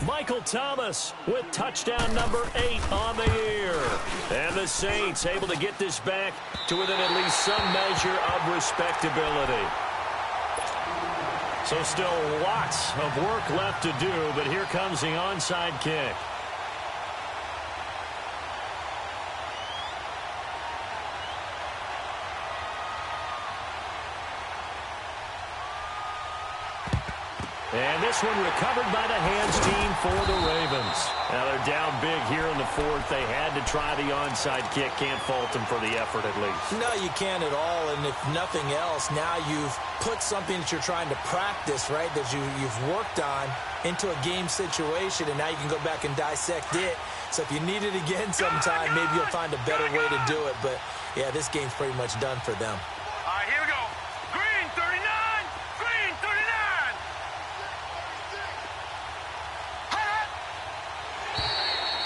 Michael Thomas with touchdown number 8 on the year. And the Saints able to get this back to within at least some measure of respectability. So still lots of work left to do, but here comes the onside kick. And this one recovered by the hands team for the Ravens. Now they're down big here in the fourth. They had to try the onside kick. Can't fault them for the effort at least. No, you can't at all. And if nothing else, now you've put something that you're trying to practice, right, that you've worked on into a game situation, and now you can go back and dissect it. So if you need it again sometime, maybe you'll find a better way to do it. But, yeah, this game's pretty much done for them. All right, here we go. Green 39, green 39.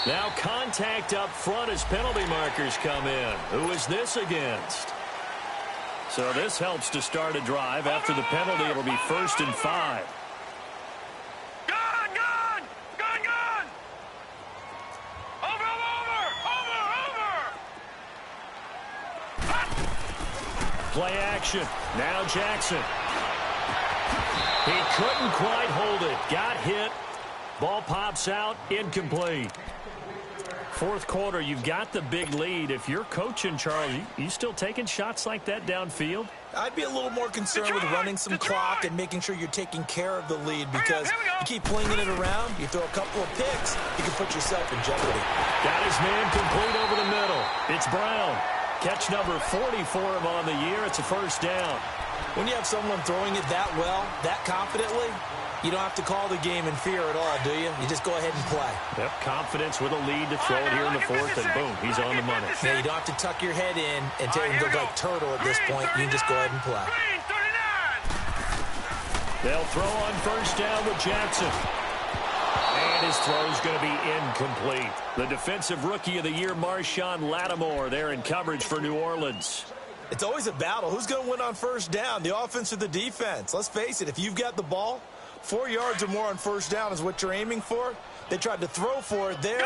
Now contact up front as penalty markers come in. Who is this against? So this helps to start a drive. After the penalty, it'll be 1st and 5. Gone, gone, gone, gone. Over. Play action. Now Jackson. He couldn't quite hold it. Got hit. Ball pops out. Incomplete. Fourth quarter, you've got the big lead. If you're coaching, Charles, you still taking shots like that downfield? I'd be a little more concerned with running some clock and making sure you're taking care of the lead, because you keep flinging it around, you throw a couple of picks, you can put yourself in jeopardy. Got his man complete over the middle. It's Brown. Catch number 40 for him on the year. It's a first down. When you have someone throwing it that well, that confidently, you don't have to call the game in fear at all, do you? You just go ahead and play. Yep, confidence with a lead to throw it here in the fourth, and boom, he's on the money. Yeah, you don't have to tuck your head in and take him like turtle at this point. You can just go ahead and play. They'll throw on first down with Jackson. And his throw's going to be incomplete. The defensive rookie of the year, Marshawn Lattimore, there in coverage for New Orleans. It's always a battle. Who's going to win on first down, the offense or the defense? Let's face it, if you've got the ball, 4 yards or more on first down is what you're aiming for. They tried to throw for it there.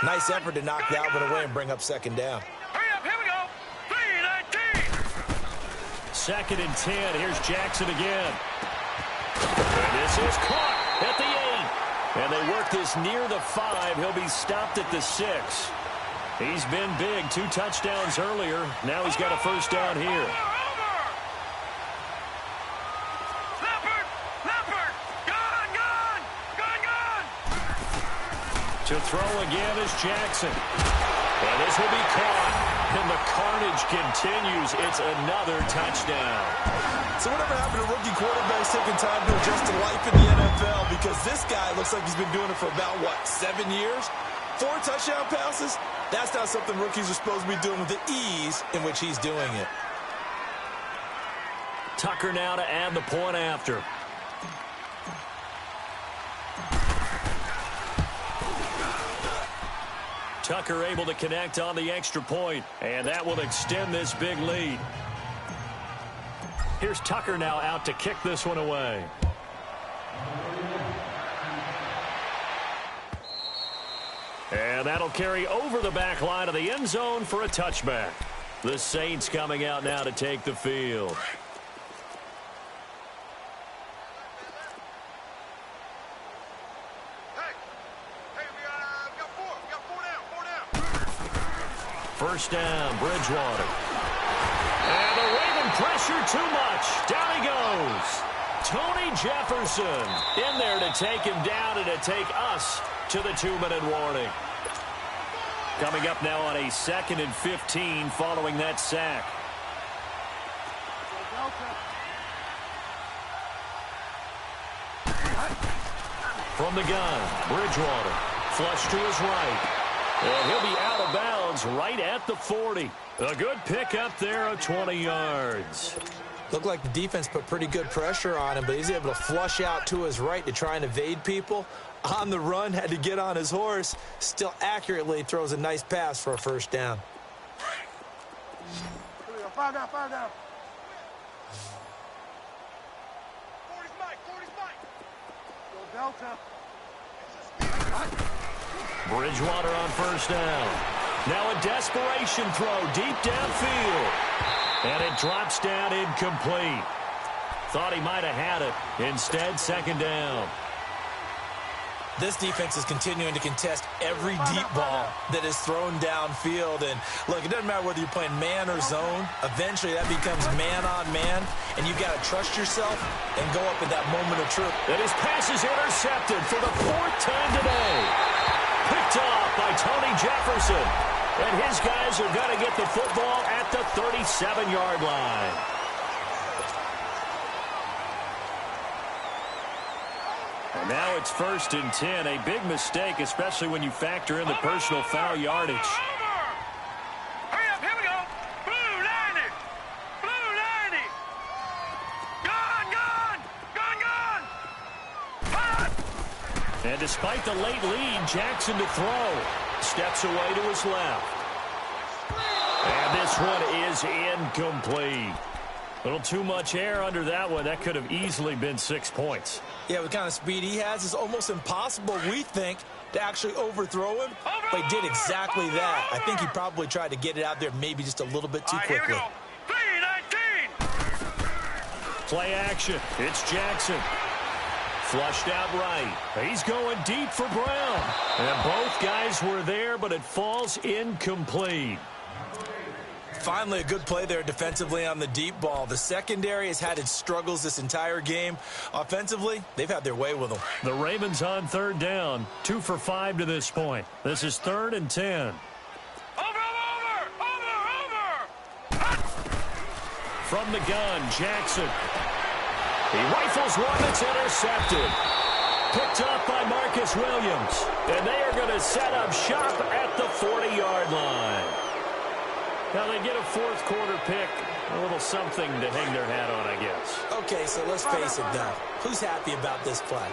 Nice effort to knock that one away and bring up second down. Hurry up, here we go. 3-19. 2nd and 10. Here's Jackson again. And this is caught at the 8. And they work this near the 5. He'll be stopped at the 6. He's been big. 2 touchdowns earlier. Now he's got a first down here. To throw again is Jackson. And this will be caught. And the carnage continues. It's another touchdown. So whatever happened to rookie quarterbacks taking time to adjust to life in the NFL? Because this guy looks like he's been doing it for about, 7 years? 4 touchdown passes? That's not something rookies are supposed to be doing with the ease in which he's doing it. Tucker now to add the point after. Tucker able to connect on the extra point, and that will extend this big lead. Here's Tucker now out to kick this one away. And that'll carry over the back line of the end zone for a touchback. The Saints coming out now to take the field. First down, Bridgewater. And the Raven pressure too much. Down he goes. Tony Jefferson in there to take him down and to take us to the 2-minute warning. Coming up now on a 2nd and 15 following that sack. From the gun, Bridgewater. Flush to his right. And he'll be out of bounds right at the 40. A good pickup there of 20 yards. Looked like the defense put pretty good pressure on him, but he's able to flush out to his right to try and evade people. On the run, had to get on his horse. Still accurately throws a nice pass for a first down. 5 down. 40's Mike. Go Delta. Bridgewater on first down. Now a desperation throw deep downfield. And it drops down incomplete. Thought he might have had it. Instead, second down. This defense is continuing to contest every deep ball that is thrown downfield. And, look, it doesn't matter whether you're playing man or zone. Eventually, that becomes man-on-man, and you've got to trust yourself and go up at that moment of truth. And his pass is intercepted for the fourth time today. Picked off by Tony Jefferson. And his guys are going to get the football at the 37-yard line. And now it's 1st and 10. A big mistake, especially when you factor in the personal foul yardage. Hurry up, here we go. Blue 90. Blue 90. Gone. And despite the late lead, Jackson to throw. Steps away to his left. And this one is incomplete. A little too much air under that one. That could have easily been 6 points. Yeah, what kind of speed he has is almost impossible, we think, to actually overthrow him. But he did exactly that. I think he probably tried to get it out there maybe just a little bit too quickly. 319. Play action. It's Jackson. Flushed out right. He's going deep for Brown. And both guys were there, but it falls incomplete. Finally, a good play there defensively on the deep ball. The secondary has had its struggles this entire game. Offensively, they've had their way with them. The Ravens on third down. 2 for 5 to this point. This is 3rd and 10. Over. From the gun, Jackson. He rifles one that's intercepted. Picked up by Marcus Williams. And they are going to set up shop at the 40-yard line. Now they get a fourth quarter pick. A little something to hang their hat on, I guess. Okay, so let's face it, though. Who's happy about this play?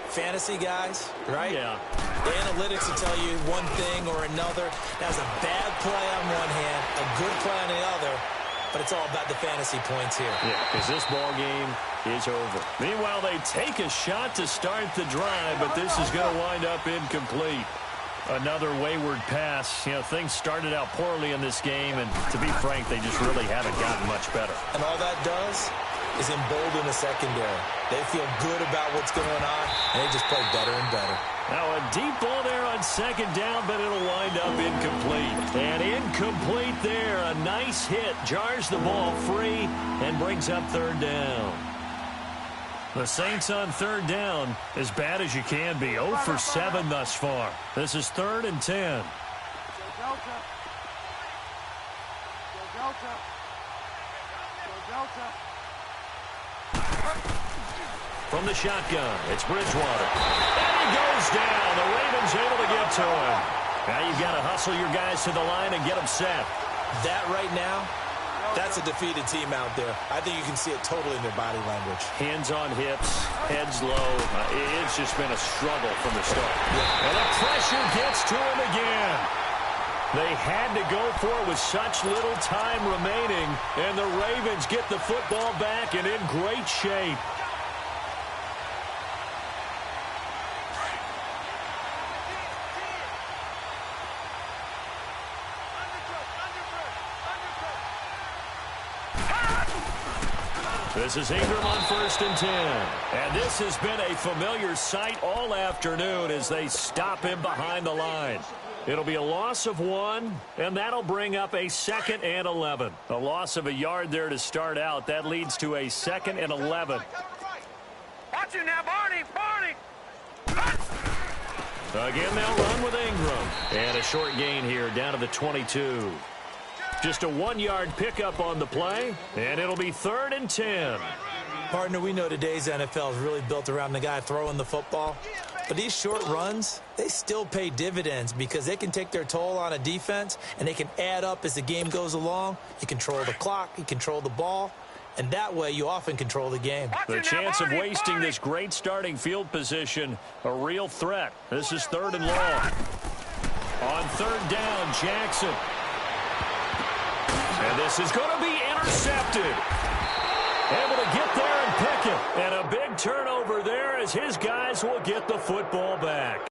Fantasy guys, right? Yeah. The analytics will tell you one thing or another. That's a bad play on one hand, a good play on the other, but it's all about the fantasy points here. Yeah, because this ball game is over. Meanwhile, they take a shot to start the drive, but this is going to wind up incomplete. Another wayward pass. You know, things started out poorly in this game, and to be frank, they just really haven't gotten much better. And all that does is embolden the secondary. They feel good about what's going on, and they just play better and better. Now a deep ball there on second down, but it'll wind up incomplete. And incomplete there. A nice hit. Jars the ball free and brings up third down. The Saints on third down, as bad as you can be. 0 for 7 thus far. This is 3rd and 10. From the shotgun, it's Bridgewater. And he goes down. The Ravens able to get to him. Now you've got to hustle your guys to the line and get them set. That right now, that's a defeated team out there. I think you can see it totally in their body language. Hands on hips, heads low. It's just been a struggle from the start. And the pressure gets to him again. They had to go for it with such little time remaining. And the Ravens get the football back and in great shape. This is Ingram on 1st and 10. And this has been a familiar sight all afternoon as they stop him behind the line. It'll be a loss of 1, and that'll bring up a 2nd and 11. A loss of a yard there to start out. That leads to a 2nd and 11. Watch it now, Barney. Again, they'll run with Ingram. And a short gain here down to the 22. Just a 1-yard pickup on the play, and it'll be 3rd and 10. Partner, we know today's NFL is really built around the guy throwing the football. But these short runs, they still pay dividends because they can take their toll on a defense, and they can add up as the game goes along. You control the clock, you control the ball, and that way you often control the game. The chance of wasting this great starting field position, a real threat. This is 3rd and long. On 3rd down, Jackson. And this is going to be intercepted. Able to get there and pick it. And a big turnover there as his guys will get the football back.